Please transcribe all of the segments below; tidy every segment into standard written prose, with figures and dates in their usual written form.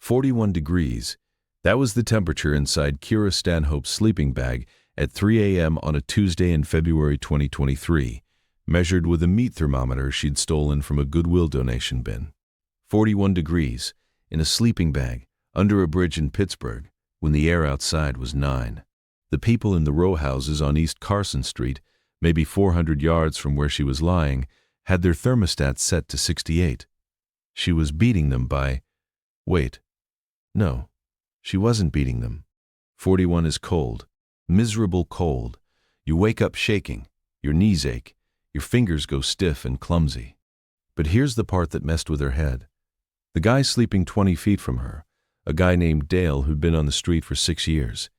41 degrees. That was the temperature inside Kira Stanhope's sleeping bag at 3 a.m. on a Tuesday in February 2023, measured with a meat thermometer she'd stolen from a Goodwill donation bin. 41 degrees, in a sleeping bag, under a bridge in Pittsburgh, when the air outside was 9. The people in the row houses on East Carson Street, maybe 400 yards from where she was lying, had their thermostats set to 68. She was beating them by... Wait. No, she wasn't beating them. 41 is cold. Miserable cold. You wake up shaking, your knees ache, your fingers go stiff and clumsy. But here's the part that messed with her head. The guy sleeping 20 feet from her, a guy named Dale who'd been on the street for 6 years.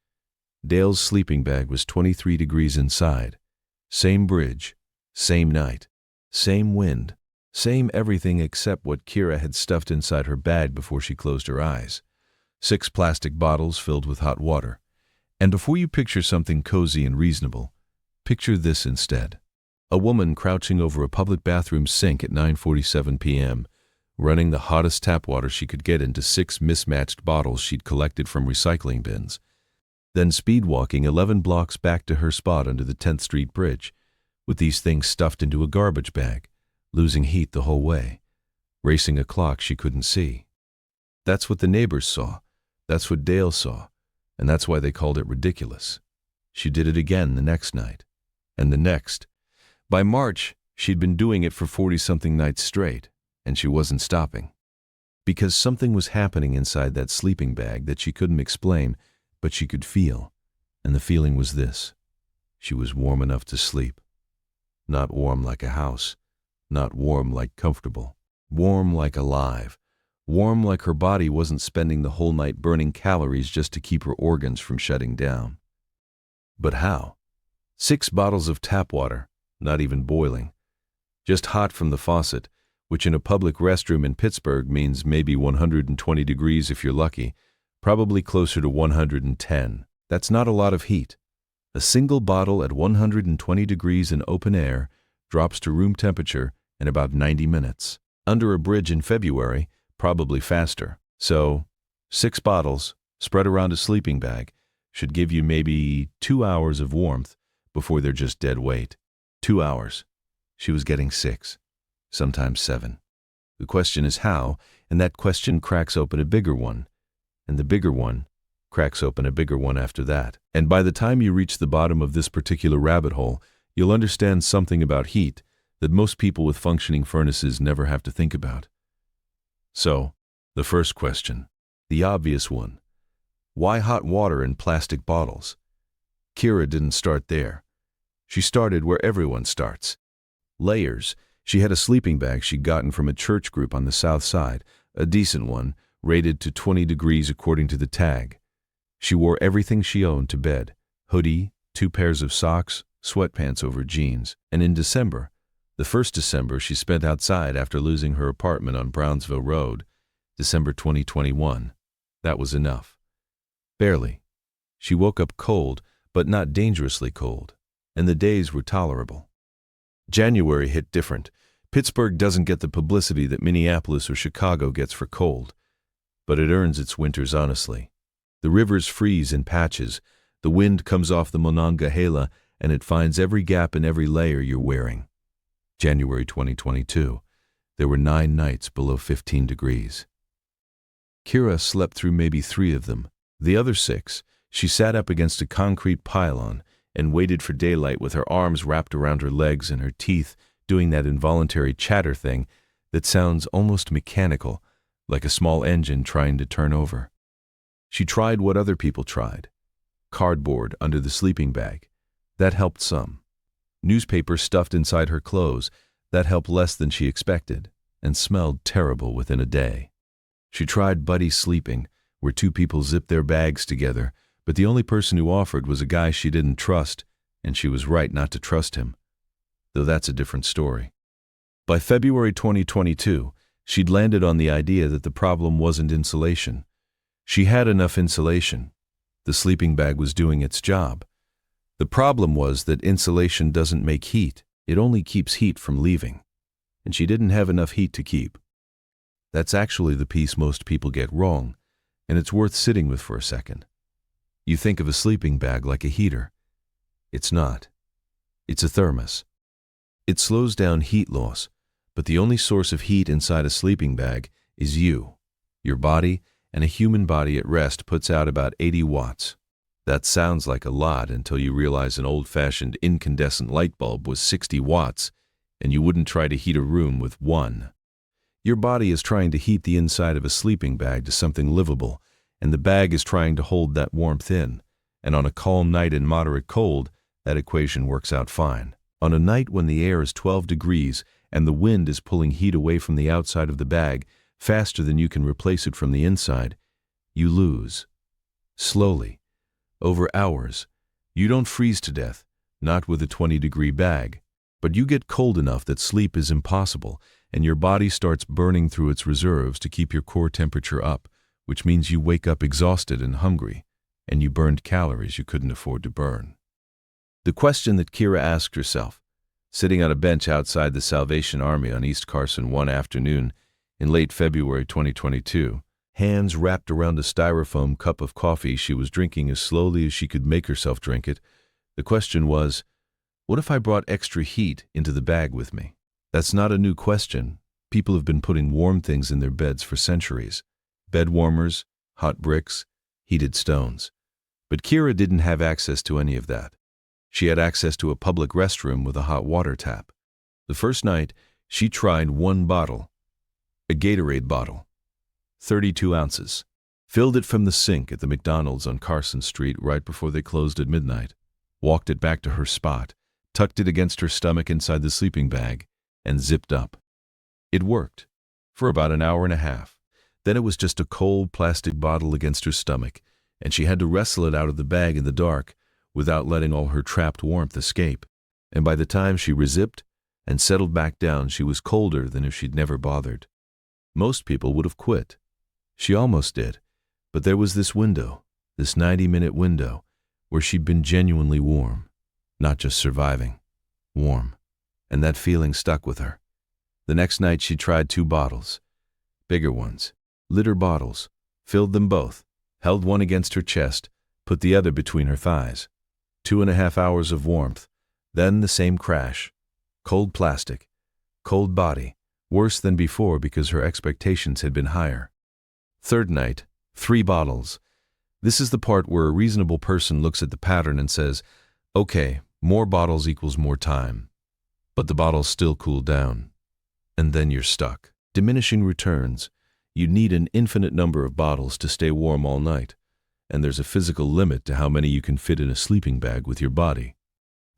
Dale's sleeping bag was 23 degrees inside. Same bridge, same night, same wind, same everything except what Kira had stuffed inside her bag before she closed her eyes. 6 plastic bottles filled with hot water. And before you picture something cozy and reasonable, picture this instead. A woman crouching over a public bathroom sink at 9:47 p.m., running the hottest tap water she could get into 6 mismatched bottles she'd collected from recycling bins. Then speed walking 11 blocks back to her spot under the 10th Street Bridge, with these things stuffed into a garbage bag, losing heat the whole way, racing a clock she couldn't see. That's what the neighbors saw. That's what Dale saw. And that's why they called it ridiculous. She did it again the next night. And the next. By March, she'd been doing it for 40-something nights straight, and she wasn't stopping. Because something was happening inside that sleeping bag that she couldn't explain, but she could feel. And the feeling was this. She was warm enough to sleep. Not warm like a house. Not warm like comfortable. Warm like alive. Warm like her body wasn't spending the whole night burning calories just to keep her organs from shutting down. But how? 6 bottles of tap water, not even boiling. Just hot from the faucet, which in a public restroom in Pittsburgh means maybe 120 degrees if you're lucky, probably closer to 110. That's not a lot of heat. A single bottle at 120 degrees in open air drops to room temperature in about 90 minutes. Under a bridge in February, probably faster. So, 6 bottles, spread around a sleeping bag, should give you maybe 2 hours of warmth before they're just dead weight. 2 hours. She was getting 6, sometimes 7. The question is how, and that question cracks open a bigger one. And the bigger one cracks open a bigger one after that. And by the time you reach the bottom of this particular rabbit hole, you'll understand something about heat that most people with functioning furnaces never have to think about. So, the first question, the obvious one. Why hot water in plastic bottles? Kira didn't start there. She started where everyone starts. Layers. She had a sleeping bag she'd gotten from a church group on the south side, a decent one, rated to 20 degrees according to the tag. She wore everything she owned to bed, hoodie, 2 pairs of socks, sweatpants over jeans. And in December, the first December she spent outside after losing her apartment on Brownsville Road, December 2021. That was enough. Barely. She woke up cold, but not dangerously cold, and the days were tolerable. January hit different. Pittsburgh doesn't get the publicity that Minneapolis or Chicago gets for cold, but it earns its winters honestly. The rivers freeze in patches, the wind comes off the Monongahela, and it finds every gap in every layer you're wearing. January 2022. There were 9 nights below 15 degrees. Kira slept through maybe 3 of them. The other 6, she sat up against a concrete pylon and waited for daylight with her arms wrapped around her legs and her teeth doing that involuntary chatter thing that sounds almost mechanical, like a small engine trying to turn over. She tried what other people tried. Cardboard under the sleeping bag. That helped some. Newspaper stuffed inside her clothes. That helped less than she expected, and smelled terrible within a day. She tried buddy sleeping, where 2 people zipped their bags together, but the only person who offered was a guy she didn't trust, and she was right not to trust him. Though that's a different story. By February 2022, she'd landed on the idea that the problem wasn't insulation. She had enough insulation. The sleeping bag was doing its job. The problem was that insulation doesn't make heat, it only keeps heat from leaving. And she didn't have enough heat to keep. That's actually the piece most people get wrong. and it's worth sitting with for a second. You think of a sleeping bag like a heater. It's not. It's a thermos. It slows down heat loss, but the only source of heat inside a sleeping bag is you. Your body, and a human body at rest puts out about 80 watts. That sounds like a lot until you realize an old-fashioned incandescent light bulb was 60 watts, and you wouldn't try to heat a room with one. Your body is trying to heat the inside of a sleeping bag to something livable, and the bag is trying to hold that warmth in, and on a calm night in moderate cold, that equation works out fine. On a night when the air is 12 degrees and the wind is pulling heat away from the outside of the bag faster than you can replace it from the inside, you lose. Slowly. Over hours. You don't freeze to death, not with a 20-degree bag, but you get cold enough that sleep is impossible, and your body starts burning through its reserves to keep your core temperature up, which means you wake up exhausted and hungry, and you burned calories you couldn't afford to burn. The question that Kira asked herself, sitting on a bench outside the Salvation Army on East Carson one afternoon in late February 2022, hands wrapped around a styrofoam cup of coffee she was drinking as slowly as she could make herself drink it, the question was, what if I brought extra heat into the bag with me? That's not a new question. People have been putting warm things in their beds for centuries. Bed warmers, hot bricks, heated stones. But Kira didn't have access to any of that. She had access to a public restroom with a hot water tap. The first night, she tried one bottle, a Gatorade bottle, 32 ounces, filled it from the sink at the McDonald's on Carson Street right before they closed at midnight, walked it back to her spot, tucked it against her stomach inside the sleeping bag, and zipped up. It worked for about an hour and a half. Then it was just a cold plastic bottle against her stomach, and she had to wrestle it out of the bag in the dark without letting all her trapped warmth escape. And by the time she rezipped and settled back down, she was colder than if she'd never bothered. Most people would have quit. She almost did, but there was this window, this 90-minute window, where she'd been genuinely warm, not just surviving, warm. And that feeling stuck with her. The next night she tried 2 bottles, bigger ones, liter bottles, filled them both, held one against her chest, put the other between her thighs. 2.5 hours of warmth, then the same crash. Cold plastic, cold body, worse than before because her expectations had been higher. Third night, 3 bottles. This is the part where a reasonable person looks at the pattern and says, okay, more bottles equals more time. But the bottles still cool down. And then you're stuck. Diminishing returns. You need an infinite number of bottles to stay warm all night. And there's a physical limit to how many you can fit in a sleeping bag with your body.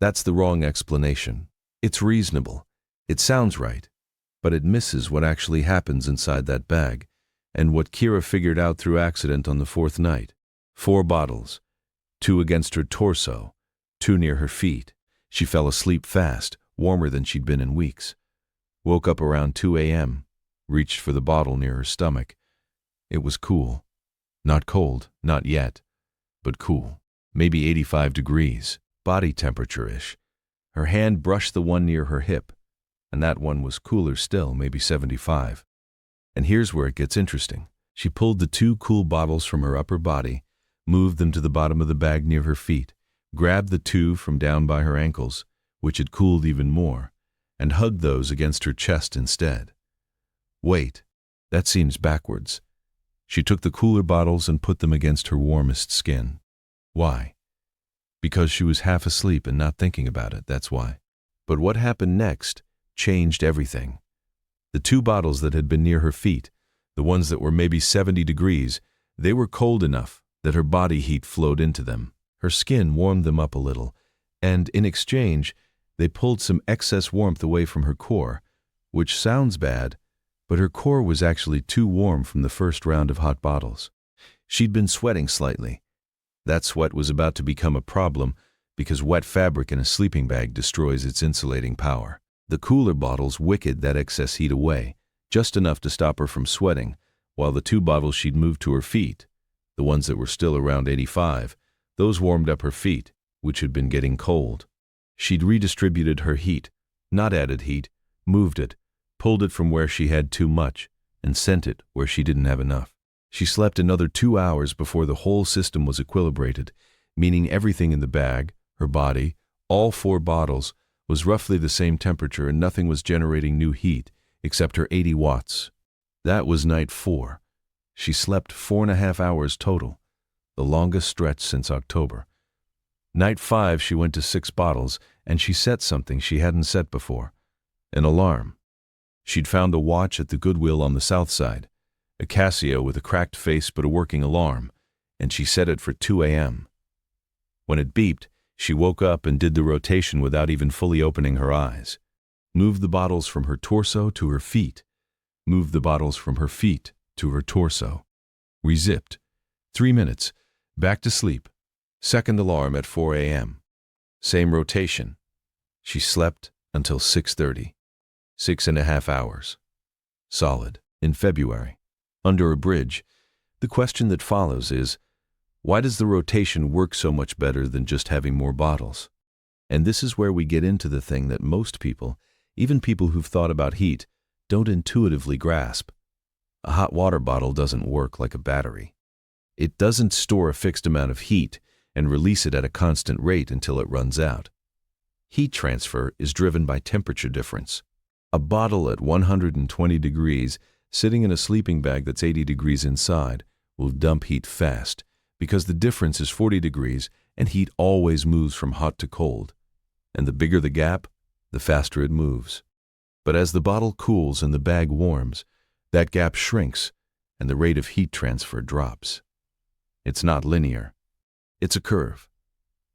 That's the wrong explanation. It's reasonable. It sounds right. But it misses what actually happens inside that bag, and what Kira figured out through accident on the 4th night. 4 bottles. 2 against her torso. 2 near her feet. She fell asleep fast, warmer than she'd been in weeks. Woke up around 2 a.m., reached for the bottle near her stomach. It was cool. Not cold, not yet, but cool. Maybe 85 degrees, body temperature-ish. Her hand brushed the one near her hip, and that one was cooler still, maybe 75. And here's where it gets interesting. She pulled the 2 cool bottles from her upper body, moved them to the bottom of the bag near her feet, grabbed the 2 from down by her ankles, which had cooled even more, and hugged those against her chest instead. Wait, that seems backwards. She took the cooler bottles and put them against her warmest skin. Why? Because she was half asleep and not thinking about it, that's why. But what happened next changed everything. The 2 bottles that had been near her feet, the ones that were maybe 70 degrees, they were cold enough that her body heat flowed into them. Her skin warmed them up a little, and in exchange, they pulled some excess warmth away from her core, which sounds bad, but her core was actually too warm from the first round of hot bottles. She'd been sweating slightly. That sweat was about to become a problem because wet fabric in a sleeping bag destroys its insulating power. The cooler bottles wicked that excess heat away, just enough to stop her from sweating, while the 2 bottles she'd moved to her feet, the ones that were still around 85, those warmed up her feet, which had been getting cold. She'd redistributed her heat, not added heat, moved it, pulled it from where she had too much, and sent it where she didn't have enough. She slept another 2 hours before the whole system was equilibrated, meaning everything in the bag, her body, all 4 bottles, was roughly the same temperature and nothing was generating new heat except her 80 watts. That was night 4. She slept 4.5 hours total, the longest stretch since October. Night 5, she went to 6 bottles, and she set something she hadn't set before, an alarm. She'd found a watch at the Goodwill on the south side, a Casio with a cracked face but a working alarm, and she set it for 2 a.m. When it beeped, she woke up and did the rotation without even fully opening her eyes. Moved the bottles from her torso to her feet. Moved the bottles from her feet to her torso. Rezipped. 3 minutes. Back to sleep. Second alarm at 4 a.m. Same rotation. She slept until 6:30. 6.5 hours. Solid. In February. Under a bridge. The question that follows is, why does the rotation work so much better than just having more bottles? And this is where we get into the thing that most people, even people who've thought about heat, don't intuitively grasp. A hot water bottle doesn't work like a battery. It doesn't store a fixed amount of heat and release it at a constant rate until it runs out. Heat transfer is driven by temperature difference. A bottle at 120 degrees sitting in a sleeping bag that's 80 degrees inside will dump heat fast because the difference is 40 degrees and heat always moves from hot to cold. And the bigger the gap, the faster it moves. But as the bottle cools and the bag warms, that gap shrinks and the rate of heat transfer drops. It's not linear. It's a curve.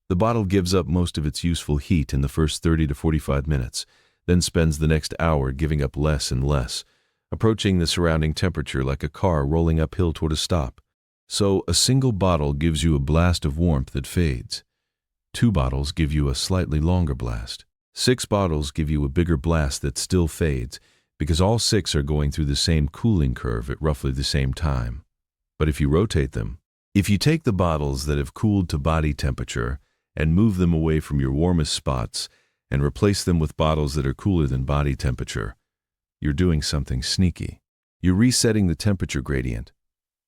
The bottle gives up most of its useful heat in the first 30 to 45 minutes, then spends the next hour giving up less and less, approaching the surrounding temperature like a car rolling uphill toward a stop. So a single bottle gives you a blast of warmth that fades. 2 bottles give you a slightly longer blast. 6 bottles give you a bigger blast that still fades, because all 6 are going through the same cooling curve at roughly the same time. But if you rotate them, if you take the bottles that have cooled to body temperature and move them away from your warmest spots and replace them with bottles that are cooler than body temperature, you're doing something sneaky. You're resetting the temperature gradient.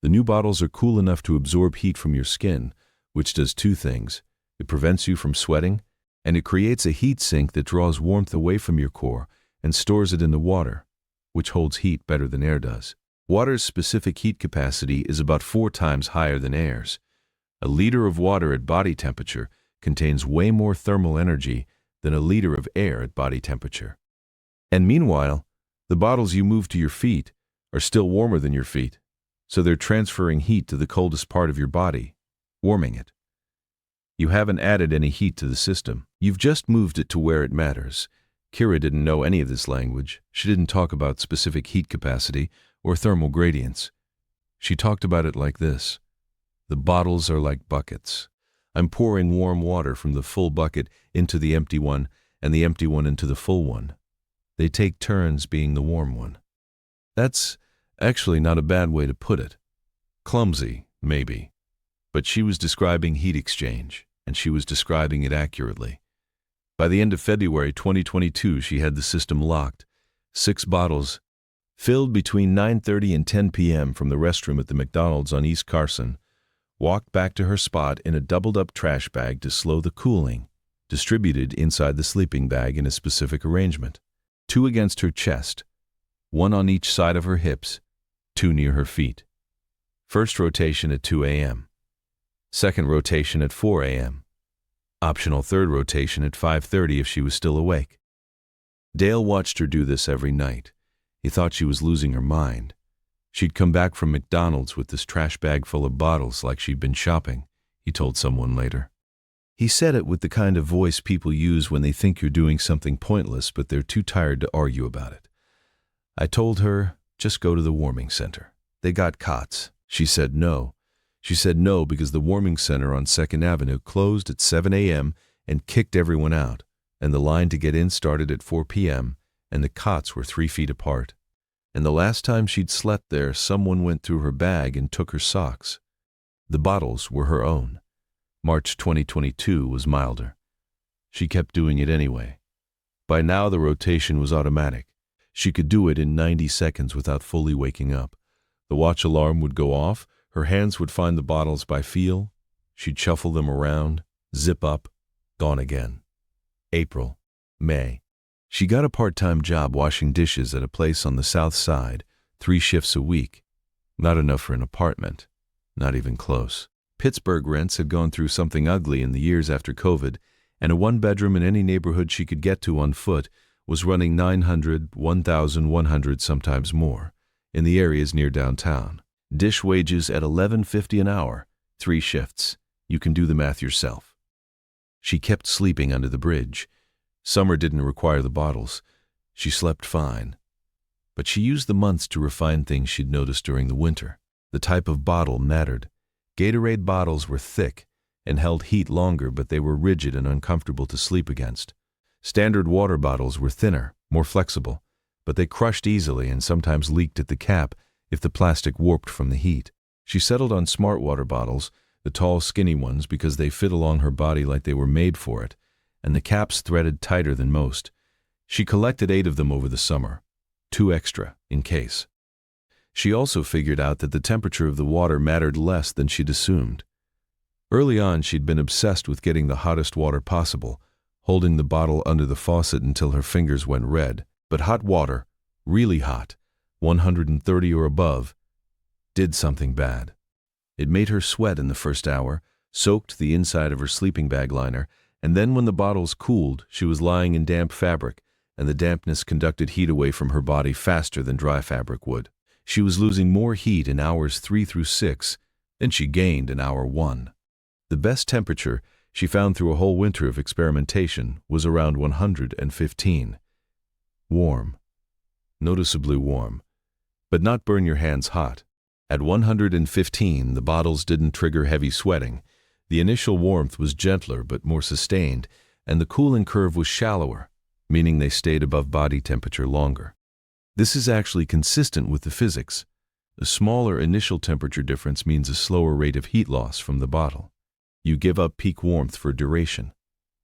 The new bottles are cool enough to absorb heat from your skin, which does 2 things. It prevents you from sweating, and it creates a heat sink that draws warmth away from your core and stores it in the water, which holds heat better than air does. Water's specific heat capacity is about 4 times higher than air's. A liter of water at body temperature contains way more thermal energy than a liter of air at body temperature. And meanwhile, the bottles you move to your feet are still warmer than your feet, so they're transferring heat to the coldest part of your body, warming it. You haven't added any heat to the system. You've just moved it to where it matters. Kira didn't know any of this language. She didn't talk about specific heat capacity or thermal gradients. She talked about it like this. The bottles are like buckets. I'm pouring warm water from the full bucket into the empty one and the empty one into the full one. They take turns being the warm one. That's actually not a bad way to put it. Clumsy, maybe. But she was describing heat exchange, and she was describing it accurately. By the end of February 2022, she had the system locked. 6 bottles, filled between 9:30 and 10 p.m. from the restroom at the McDonald's on East Carson, walked back to her spot in a doubled-up trash bag to slow the cooling, distributed inside the sleeping bag in a specific arrangement. 2 against her chest, 1 on each side of her hips, 2 near her feet. First rotation at 2 a.m. Second rotation at 4 a.m. Optional third rotation at 5:30 if she was still awake. Dale watched her do this every night. He thought she was losing her mind. She'd come back from McDonald's with this trash bag full of bottles like she'd been shopping, he told someone later. He said it with the kind of voice people use when they think you're doing something pointless but they're too tired to argue about it. I told her, just go to the warming center. They got cots. She said no. She said no because the warming center on 2nd Avenue closed at 7 a.m. and kicked everyone out, and the line to get in started at 4 p.m., and the cots were 3 feet apart. And the last time she'd slept there, someone went through her bag and took her socks. The bottles were her own. March 2022 was milder. She kept doing it anyway. By now the rotation was automatic. She could do it in 90 seconds without fully waking up. The watch alarm would go off, her hands would find the bottles by feel, she'd shuffle them around, zip up, gone again. April, May. She got a part-time job washing dishes at a place on the south side, 3 shifts a week. Not enough for an apartment, not even close. Pittsburgh rents had gone through something ugly in the years after COVID, and a 1-bedroom in any neighborhood she could get to on foot was running $900, $1,100, sometimes more, in the areas near downtown. Dish wages at $11.50 an hour, 3 shifts. You can do the math yourself. She kept sleeping under the bridge. Summer didn't require the bottles. She slept fine. But she used the months to refine things she'd noticed during the winter. The type of bottle mattered. Gatorade bottles were thick and held heat longer, but they were rigid and uncomfortable to sleep against. Standard water bottles were thinner, more flexible, but they crushed easily and sometimes leaked at the cap if the plastic warped from the heat. She settled on smart water bottles, the tall, skinny ones, because they fit along her body like they were made for it, and the caps threaded tighter than most. She collected 8 of them over the summer, 2 extra, in case. She also figured out that the temperature of the water mattered less than she'd assumed. Early on, she'd been obsessed with getting the hottest water possible, holding the bottle under the faucet until her fingers went red. But hot water, really hot, 130 or above, did something bad. It made her sweat in the first hour, soaked the inside of her sleeping bag liner, and then when the bottles cooled, she was lying in damp fabric, and the dampness conducted heat away from her body faster than dry fabric would. She was losing more heat in hours 3 through 6 than she gained in hour 1. The best temperature she found through a whole winter of experimentation was around 115. Warm. Noticeably warm. But not burn your hands hot. At 115, the bottles didn't trigger heavy sweating. The initial warmth was gentler but more sustained, and the cooling curve was shallower, meaning they stayed above body temperature longer. This is actually consistent with the physics. A smaller initial temperature difference means a slower rate of heat loss from the bottle. You give up peak warmth for duration.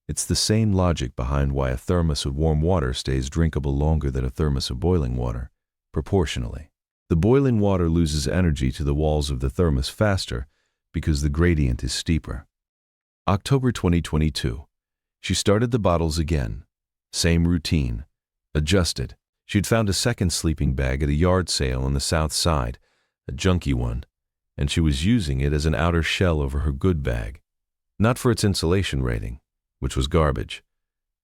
It's the same logic behind why a thermos of warm water stays drinkable longer than a thermos of boiling water, proportionally. The boiling water loses energy to the walls of the thermos faster because the gradient is steeper. October 2022. She started the bottles again. Same routine. Adjusted. She'd found a second sleeping bag at a yard sale on the south side, a junky one, and she was using it as an outer shell over her good bag. Not for its insulation rating, which was garbage,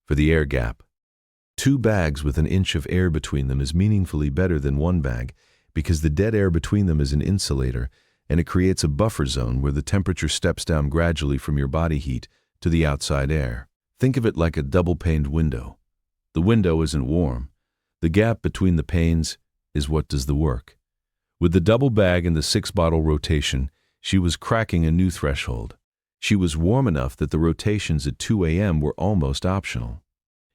for the air gap. 2 bags with an inch of air between them is meaningfully better than 1 bag because the dead air between them is an insulator and it creates a buffer zone where the temperature steps down gradually from your body heat to the outside air. Think of it like a double-paned window. The window isn't warm. The gap between the panes is what does the work. With the double bag and the 6-bottle rotation, she was cracking a new threshold. She was warm enough that the rotations at 2 a.m. were almost optional.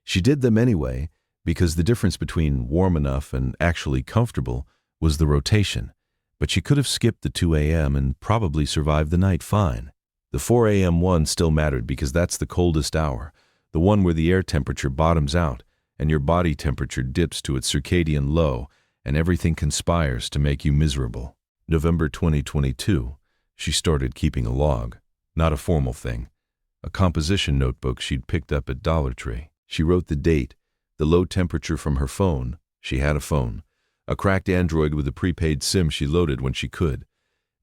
She did them anyway because the difference between warm enough and actually comfortable was the rotation, but she could have skipped the 2 a.m. and probably survived the night fine. The 4 a.m. one still mattered because that's the coldest hour, the one where the air temperature bottoms out and your body temperature dips to its circadian low and everything conspires to make you miserable. November 2022, she started keeping a log. Not a formal thing. A composition notebook she'd picked up at Dollar Tree. She wrote the date, the low temperature from her phone. She had a phone. A cracked Android with a prepaid SIM she loaded when she could.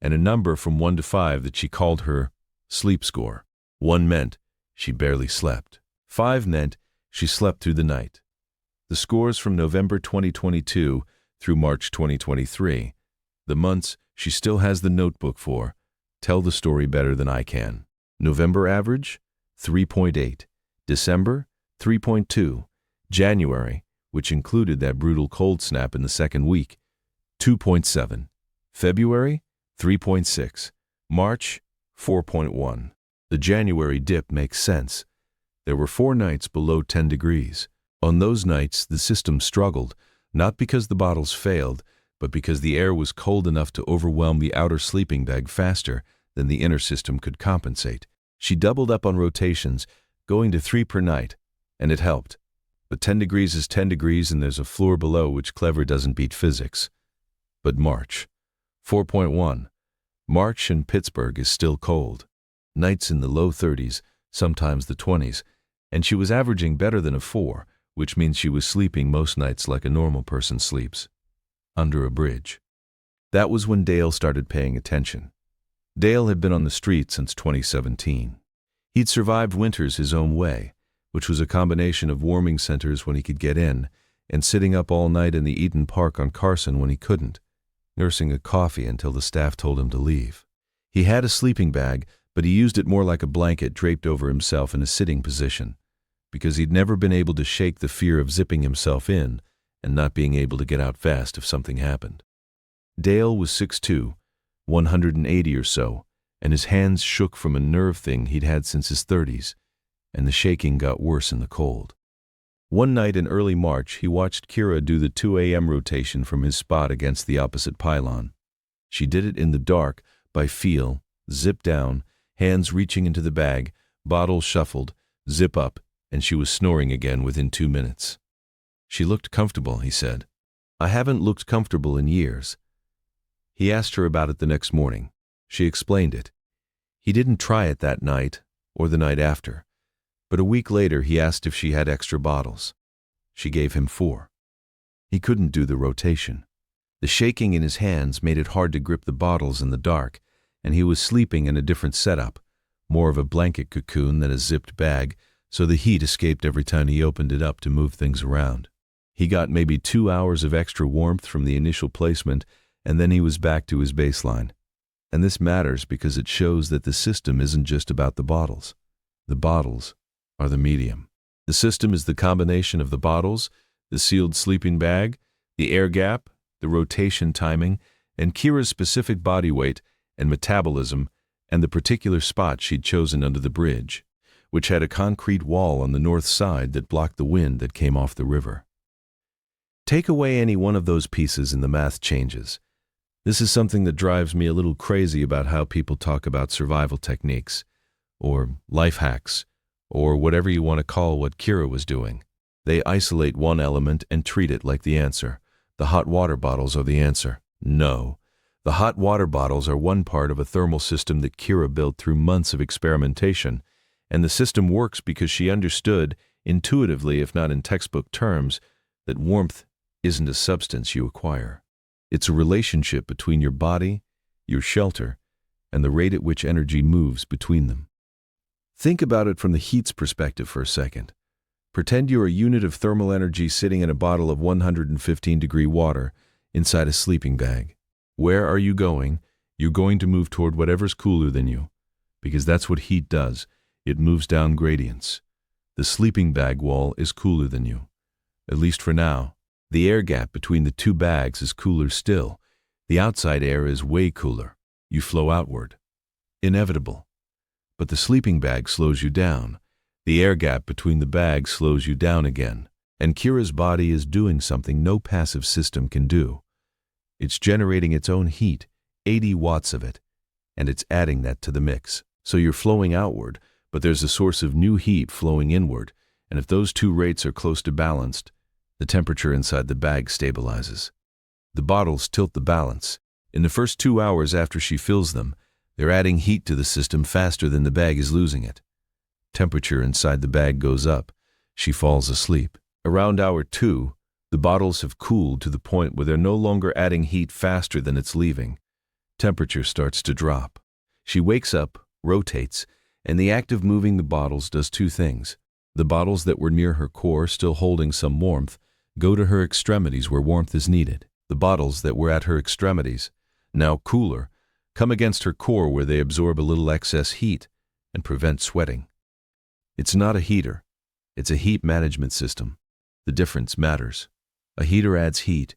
And a number from 1 to 5 that she called her sleep score. 1 meant she barely slept. 5 meant she slept through the night. The scores from November 2022 through March 2023. The months she still has the notebook for tell the story better than I can. November average, 3.8. December, 3.2. January, which included that brutal cold snap in the second week, 2.7. February, 3.6. March, 4.1. The January dip makes sense. There were 4 nights below 10 degrees. On those nights, the system struggled, not because the bottles failed, but because the air was cold enough to overwhelm the outer sleeping bag faster than the inner system could compensate. She doubled up on rotations, going to 3 per night, and it helped. But 10 degrees is 10 degrees and there's a floor below which clever doesn't beat physics. But March. 4.1. March in Pittsburgh is still cold. Nights in the low 30s, sometimes the 20s, and she was averaging better than a 4, which means she was sleeping most nights like a normal person sleeps. Under a bridge. That was when Dale started paying attention. Dale had been on the street since 2017. He'd survived winters his own way, which was a combination of warming centers when he could get in, and sitting up all night in the Eden Park on Carson when he couldn't, nursing a coffee until the staff told him to leave. He had a sleeping bag, but he used it more like a blanket draped over himself in a sitting position, because he'd never been able to shake the fear of zipping himself in and not being able to get out fast if something happened. Dale was 6'2", 180 or so, and his hands shook from a nerve thing he'd had since his 30s, and the shaking got worse in the cold. One night in early March, he watched Kira do the 2 a.m. rotation from his spot against the opposite pylon. She did it in the dark, by feel, zip down, hands reaching into the bag, bottle shuffled, zip up, and she was snoring again within 2 minutes. She looked comfortable, he said. I haven't looked comfortable in years. He asked her about it the next morning. She explained it. He didn't try it that night or the night after, but a week later he asked if she had extra bottles. She gave him 4. He couldn't do the rotation. The shaking in his hands made it hard to grip the bottles in the dark, and he was sleeping in a different setup, more of a blanket cocoon than a zipped bag, so the heat escaped every time he opened it up to move things around. He got maybe 2 hours of extra warmth from the initial placement, and then he was back to his baseline. And this matters because it shows that the system isn't just about the bottles. The bottles are the medium. The system is the combination of the bottles, the sealed sleeping bag, the air gap, the rotation timing, and Kira's specific body weight and metabolism, and the particular spot she'd chosen under the bridge, which had a concrete wall on the north side that blocked the wind that came off the river. Take away any one of those pieces and the math changes. This is something that drives me a little crazy about how people talk about survival techniques, or life hacks, or whatever you want to call what Kira was doing. They isolate one element and treat it like the answer. The hot water bottles are the answer. No. The hot water bottles are one part of a thermal system that Kira built through months of experimentation, and the system works because she understood, intuitively if not in textbook terms, that warmth isn't a substance you acquire. It's a relationship between your body, your shelter, and the rate at which energy moves between them. Think about it from the heat's perspective for a second. Pretend you're a unit of thermal energy sitting in a bottle of 115-degree water inside a sleeping bag. Where are you going? You're going to move toward whatever's cooler than you, because that's what heat does. It moves down gradients. The sleeping bag wall is cooler than you, at least for now. The air gap between the 2 bags is cooler still. The outside air is way cooler. You flow outward. Inevitable. But the sleeping bag slows you down. The air gap between the bags slows you down again. And Kira's body is doing something no passive system can do. It's generating its own heat, 80 watts of it, and it's adding that to the mix. So you're flowing outward, but there's a source of new heat flowing inward, and if those 2 rates are close to balanced, the temperature inside the bag stabilizes. The bottles tilt the balance. In the first 2 hours after she fills them, they're adding heat to the system faster than the bag is losing it. Temperature inside the bag goes up. She falls asleep. Around hour 2, the bottles have cooled to the point where they're no longer adding heat faster than it's leaving. Temperature starts to drop. She wakes up, rotates, and the act of moving the bottles does 2 things. The bottles that were near her core, still holding some warmth, go to her extremities where warmth is needed. The bottles that were at her extremities, now cooler, come against her core where they absorb a little excess heat and prevent sweating. It's not a heater. It's a heat management system. The difference matters. A heater adds heat.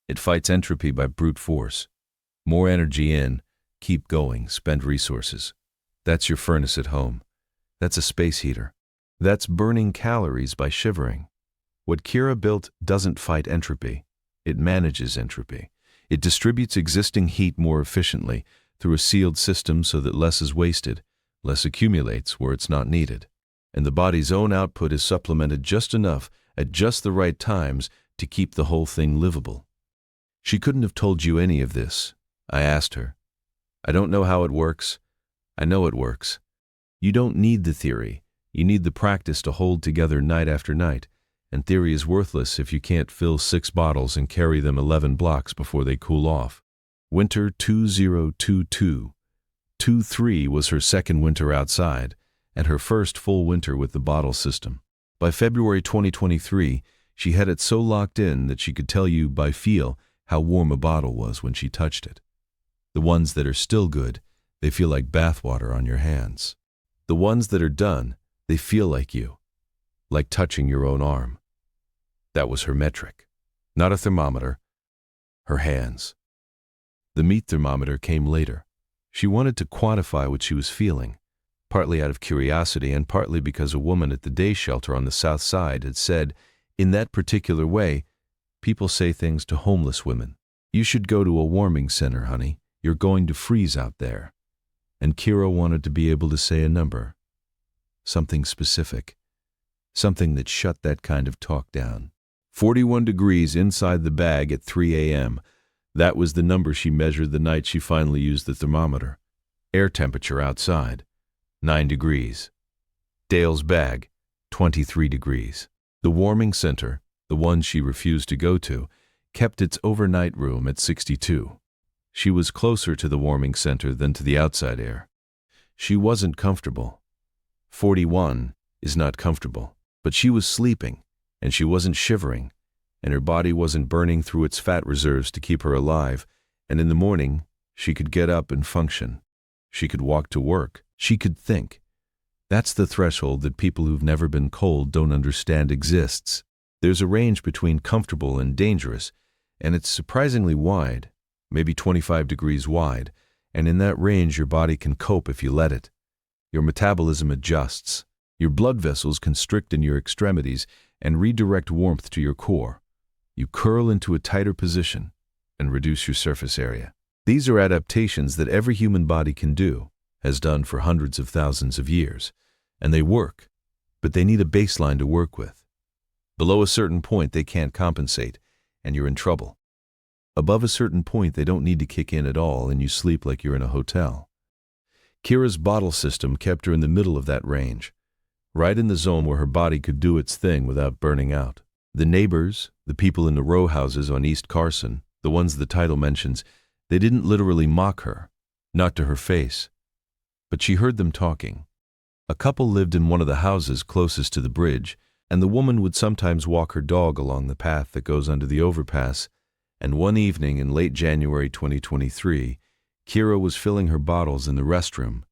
It fights entropy by brute force. More energy in, keep going, spend resources. That's your furnace at home. That's a space heater. That's burning calories by shivering. What Kira built doesn't fight entropy. It manages entropy. It distributes existing heat more efficiently through a sealed system so that less is wasted, less accumulates where it's not needed. And the body's own output is supplemented just enough at just the right times to keep the whole thing livable. She couldn't have told you any of this. I asked her. I don't know how it works. I know it works. You don't need the theory. You need the practice to hold together night after night, and theory is worthless if you can't fill 6 bottles and carry them 11 blocks before they cool off. Winter 2022. 23 was her second winter outside, and her first full winter with the bottle system. By February 2023, she had it so locked in that she could tell you by feel how warm a bottle was when she touched it. The ones that are still good, they feel like bathwater on your hands. The ones that are done, they feel like you, like touching your own arm. That was her metric. Not a thermometer, her hands. The meat thermometer came later. She wanted to quantify what she was feeling, partly out of curiosity and partly because a woman at the day shelter on the south side had said, in that particular way, people say things to homeless women. You should go to a warming center, honey. You're going to freeze out there. And Kira wanted to be able to say a number. Something specific. Something that shut that kind of talk down. 41 degrees inside the bag at 3 a.m. That was the number she measured the night she finally used the thermometer. Air temperature outside, 9 degrees. Dale's bag, 23 degrees. The warming center, the one she refused to go to, kept its overnight room at 62. She was closer to the warming center than to the outside air. She wasn't comfortable. 41 is not comfortable, but she was sleeping, and she wasn't shivering, and her body wasn't burning through its fat reserves to keep her alive, and in the morning, she could get up and function. She could walk to work. She could think. That's the threshold that people who've never been cold don't understand exists. There's a range between comfortable and dangerous, and it's surprisingly wide, maybe 25 degrees wide, and in that range your body can cope if you let it. Your metabolism adjusts. Your blood vessels constrict in your extremities and redirect warmth to your core. You curl into a tighter position and reduce your surface area. These are adaptations that every human body can do, has done for hundreds of thousands of years, and they work, but they need a baseline to work with. Below a certain point they can't compensate, and you're in trouble. Above a certain point they don't need to kick in at all, and you sleep like you're in a hotel. Kira's bottle system kept her in the middle of that range, right in the zone where her body could do its thing without burning out. The neighbors, the people in the row houses on East Carson, the ones the title mentions, they didn't literally mock her, not to her face, but she heard them talking. A couple lived in one of the houses closest to the bridge, and the woman would sometimes walk her dog along the path that goes under the overpass, and one evening in late January 2023, Kira was filling her bottles in the restroom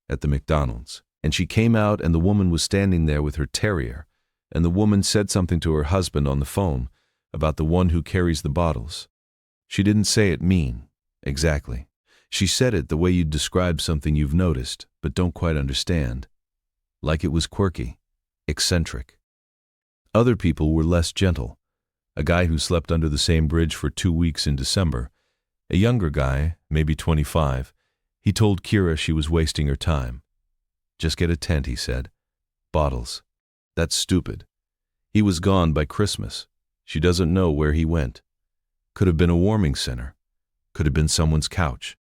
at the McDonald's, and she came out and the woman was standing there with her terrier, and the woman said something to her husband on the phone about the one who carries the bottles. She didn't say it mean, exactly. She said it the way you'd describe something you've noticed, but don't quite understand. Like it was quirky, eccentric. Other people were less gentle. A guy who slept under the same bridge for 2 weeks in December, a younger guy, maybe 25, he told Kira she was wasting her time. Just get a tent, he said. Bottles. That's stupid. He was gone by Christmas. She doesn't know where he went. Could have been a warming center. Could have been someone's couch.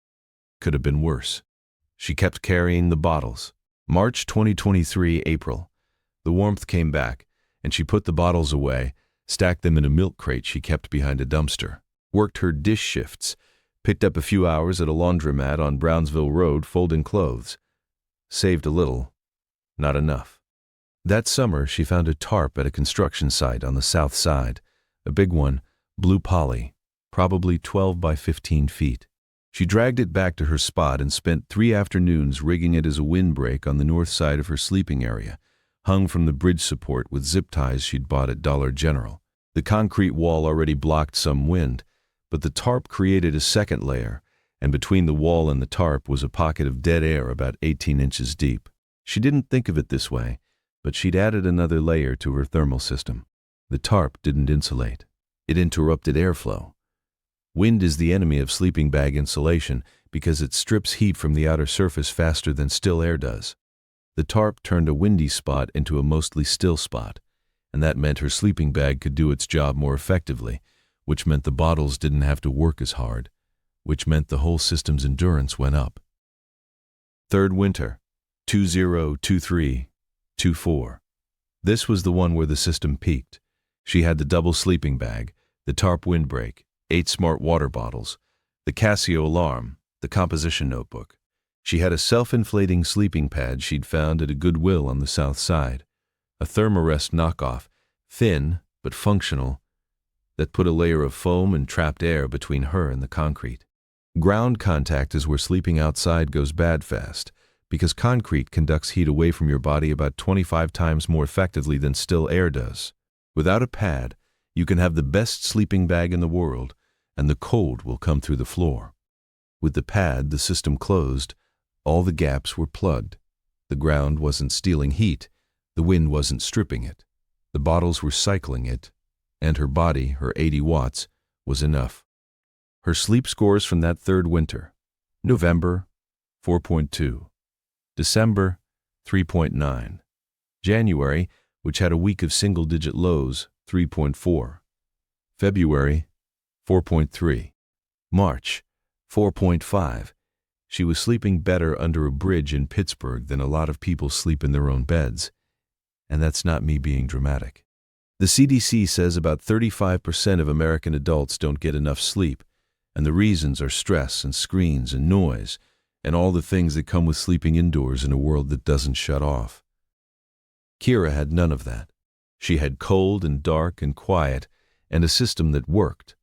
Could have been worse. She kept carrying the bottles. March 2023, April. The warmth came back, and she put the bottles away, stacked them in a milk crate she kept behind a dumpster, worked her dish shifts, picked up a few hours at a laundromat on Brownsville Road folding clothes. Saved a little, not enough. That summer, she found a tarp at a construction site on the south side, a big one, blue poly, probably 12 by 15 feet. She dragged it back to her spot and spent 3 afternoons rigging it as a windbreak on the north side of her sleeping area, hung from the bridge support with zip ties she'd bought at Dollar General. The concrete wall already blocked some wind, but the tarp created a second layer, and between the wall and the tarp was a pocket of dead air about 18 inches deep. She didn't think of it this way, but she'd added another layer to her thermal system. The tarp didn't insulate. It interrupted airflow. Wind is the enemy of sleeping bag insulation because it strips heat from the outer surface faster than still air does. The tarp turned a windy spot into a mostly still spot, and that meant her sleeping bag could do its job more effectively, which meant the bottles didn't have to work as hard. which meant the whole system's endurance went up. Third winter, 2023-24. This was the one where the system peaked. She had the double sleeping bag, the tarp windbreak, 8 smart water bottles, the Casio alarm, the composition notebook. She had a self-inflating sleeping pad she'd found at a Goodwill on the south side, a Thermarest knockoff, thin but functional, that put a layer of foam and trapped air between her and the concrete. Ground contact is where sleeping outside goes bad fast, because concrete conducts heat away from your body about 25 times more effectively than still air does. Without a pad, you can have the best sleeping bag in the world, and the cold will come through the floor. With the pad, the system closed, all the gaps were plugged. The ground wasn't stealing heat, the wind wasn't stripping it, the bottles were cycling it, and her body, her 80 watts, was enough. Her sleep scores from that third winter: November, 4.2. December, 3.9. January, which had a week of single-digit lows, 3.4. February, 4.3. March, 4.5. She was sleeping better under a bridge in Pittsburgh than a lot of people sleep in their own beds. And that's not me being dramatic. The CDC says about 35% of American adults don't get enough sleep, and the reasons are stress and screens and noise, and all the things that come with sleeping indoors in a world that doesn't shut off. Kira had none of that. She had cold and dark and quiet, and a system that worked,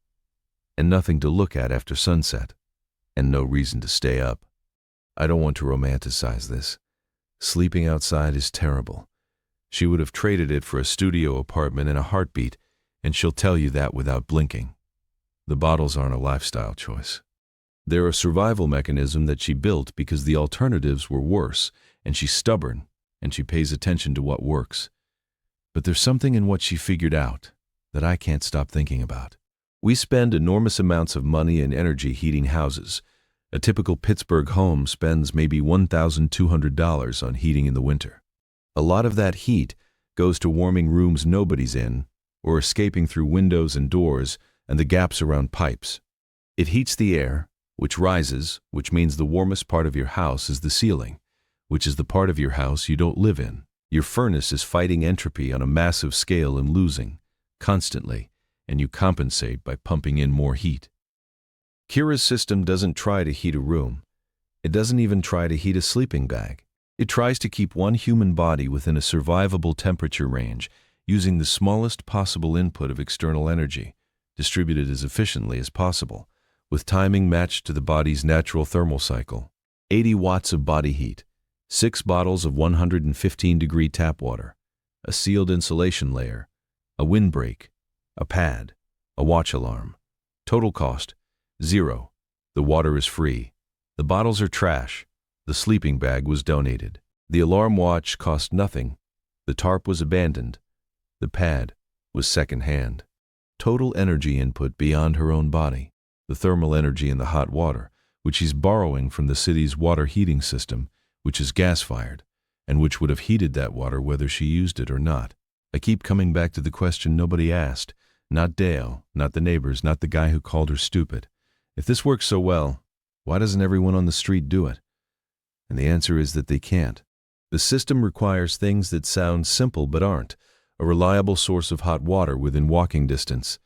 and nothing to look at after sunset, and no reason to stay up. I don't want to romanticize this. Sleeping outside is terrible. She would have traded it for a studio apartment in a heartbeat, and she'll tell you that without blinking. The bottles aren't a lifestyle choice. They're a survival mechanism that she built because the alternatives were worse, and she's stubborn, and she pays attention to what works. But there's something in what she figured out that I can't stop thinking about. We spend enormous amounts of money and energy heating houses. A typical Pittsburgh home spends maybe $1,200 on heating in the winter. A lot of that heat goes to warming rooms nobody's in, or escaping through windows and doors and the gaps around pipes. It heats the air, which rises, which means the warmest part of your house is the ceiling, which is the part of your house you don't live in. Your furnace is fighting entropy on a massive scale and losing, constantly, and you compensate by pumping in more heat. Kira's system doesn't try to heat a room. It doesn't even try to heat a sleeping bag. It tries to keep one human body within a survivable temperature range, using the smallest possible input of external energy, distributed as efficiently as possible, with timing matched to the body's natural thermal cycle. 80 watts of body heat, 6 bottles of 115-degree tap water, a sealed insulation layer, a windbreak, a pad, a watch alarm. Total cost, 0. The water is free. The bottles are trash. The sleeping bag was donated. The alarm watch cost nothing. The tarp was abandoned. The pad was second-hand. Total energy input beyond her own body. The thermal energy in the hot water, which she's borrowing from the city's water heating system, which is gas-fired, and which would have heated that water whether she used it or not. I keep coming back to the question nobody asked. Not Dale, not the neighbors, not the guy who called her stupid. If this works so well, why doesn't everyone on the street do it? And the answer is that they can't. The system requires things that sound simple but aren't. A reliable source of hot water within walking distance,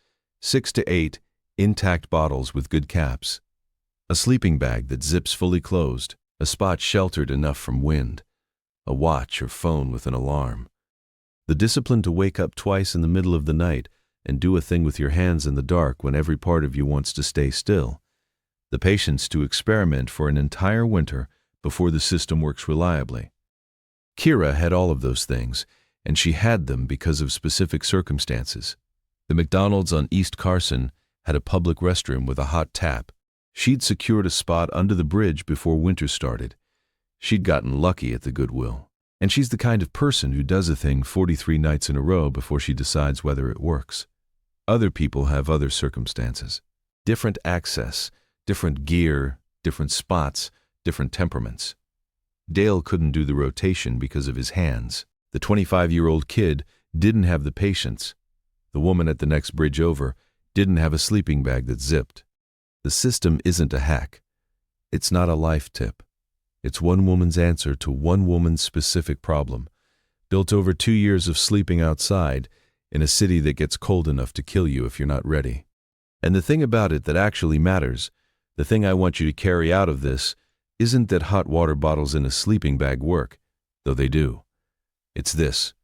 6 to 8 intact bottles with good caps, a sleeping bag that zips fully closed, a spot sheltered enough from wind, a watch or phone with an alarm, the discipline to wake up twice in the middle of the night and do a thing with your hands in the dark when every part of you wants to stay still, the patience to experiment for an entire winter before the system works reliably. Kira had all of those things, and she had them because of specific circumstances. The McDonald's on East Carson had a public restroom with a hot tap. She'd secured a spot under the bridge before winter started. She'd gotten lucky at the Goodwill. And she's the kind of person who does a thing 43 nights in a row before she decides whether it works. Other people have other circumstances. Different access, different gear, different spots, different temperaments. Dale couldn't do the rotation because of his hands. The 25-year-old kid didn't have the patience. The woman at the next bridge over didn't have a sleeping bag that zipped. The system isn't a hack. It's not a life tip. It's one woman's answer to one woman's specific problem, built over 2 years of sleeping outside in a city that gets cold enough to kill you if you're not ready. And the thing about it that actually matters, the thing I want you to carry out of this, isn't that hot water bottles in a sleeping bag work, though they do. It's this.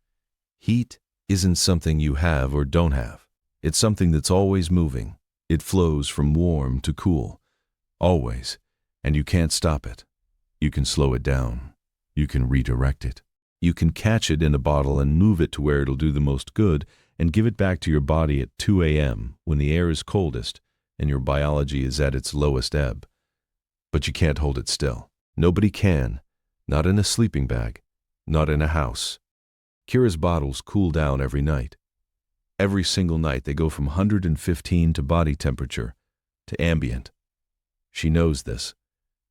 Heat isn't something you have or don't have. It's something that's always moving. It flows from warm to cool. Always. And you can't stop it. You can slow it down. You can redirect it. You can catch it in a bottle and move it to where it'll do the most good and give it back to your body at 2 a.m. when the air is coldest and your biology is at its lowest ebb. But you can't hold it still. Nobody can. Not in a sleeping bag. Not in a house. Kira's bottles cool down every night. Every single night they go from 115 to body temperature to ambient. She knows this.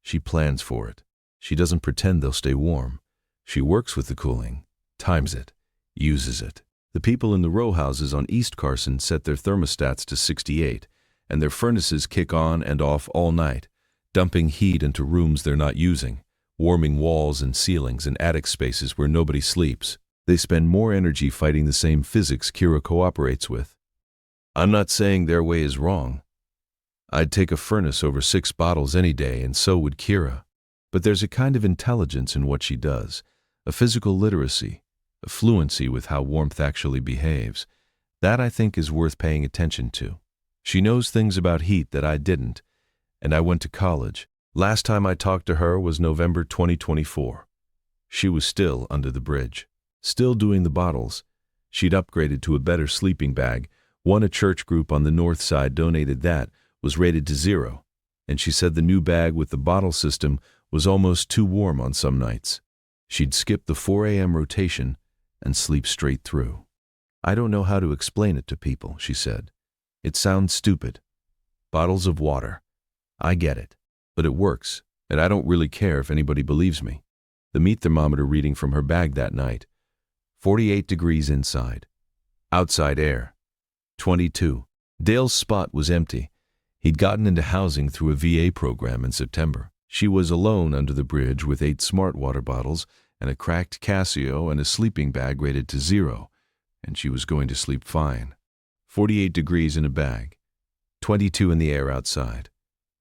She plans for it. She doesn't pretend they'll stay warm. She works with the cooling, times it, uses it. The people in the row houses on East Carson set their thermostats to 68, and their furnaces kick on and off all night, dumping heat into rooms they're not using, warming walls and ceilings and attic spaces where nobody sleeps. They spend more energy fighting the same physics Kira cooperates with. I'm not saying their way is wrong. I'd take a furnace over 6 bottles any day, and so would Kira. But there's a kind of intelligence in what she does, a physical literacy, a fluency with how warmth actually behaves. That, I think, is worth paying attention to. She knows things about heat that I didn't, and I went to college. Last time I talked to her was November 2024. She was still under the bridge, still doing the bottles. She'd upgraded to a better sleeping bag. One, a church group on the north side donated that, was rated to 0, and she said the new bag with the bottle system was almost too warm on some nights. She'd skip the 4 a.m. rotation and sleep straight through. I don't know how to explain it to people, she said. It sounds stupid. Bottles of water. I get it. But it works, and I don't really care if anybody believes me. The meat thermometer reading from her bag that night. 48 degrees inside. Outside air. 22. Dale's spot was empty. He'd gotten into housing through a VA program in September. She was alone under the bridge with 8 smart water bottles and a cracked Casio and a sleeping bag rated to 0, and she was going to sleep fine. 48 degrees in a bag, 22 in the air outside,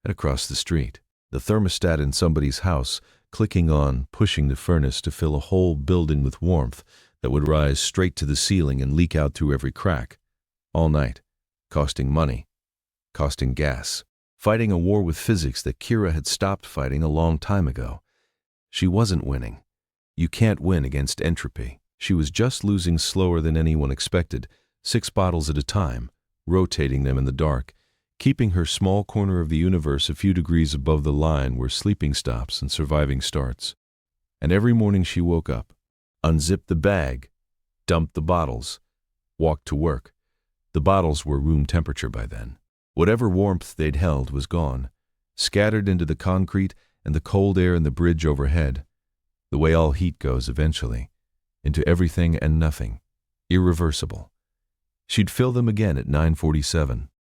and across the street. The thermostat in somebody's house clicking on, pushing the furnace to fill a whole building with warmth that would rise straight to the ceiling and leak out through every crack. All night, costing money, costing gas, fighting a war with physics that Kira had stopped fighting a long time ago. She wasn't winning. You can't win against entropy. She was just losing slower than anyone expected, 6 bottles at a time, rotating them in the dark, keeping her small corner of the universe a few degrees above the line where sleeping stops and surviving starts. And every morning she woke up, unzipped the bag, dumped the bottles, walked to work. The bottles were room temperature by then. Whatever warmth they'd held was gone, scattered into the concrete and the cold air in the bridge overhead, the way all heat goes eventually, into everything and nothing, irreversible. She'd fill them again at 9:47.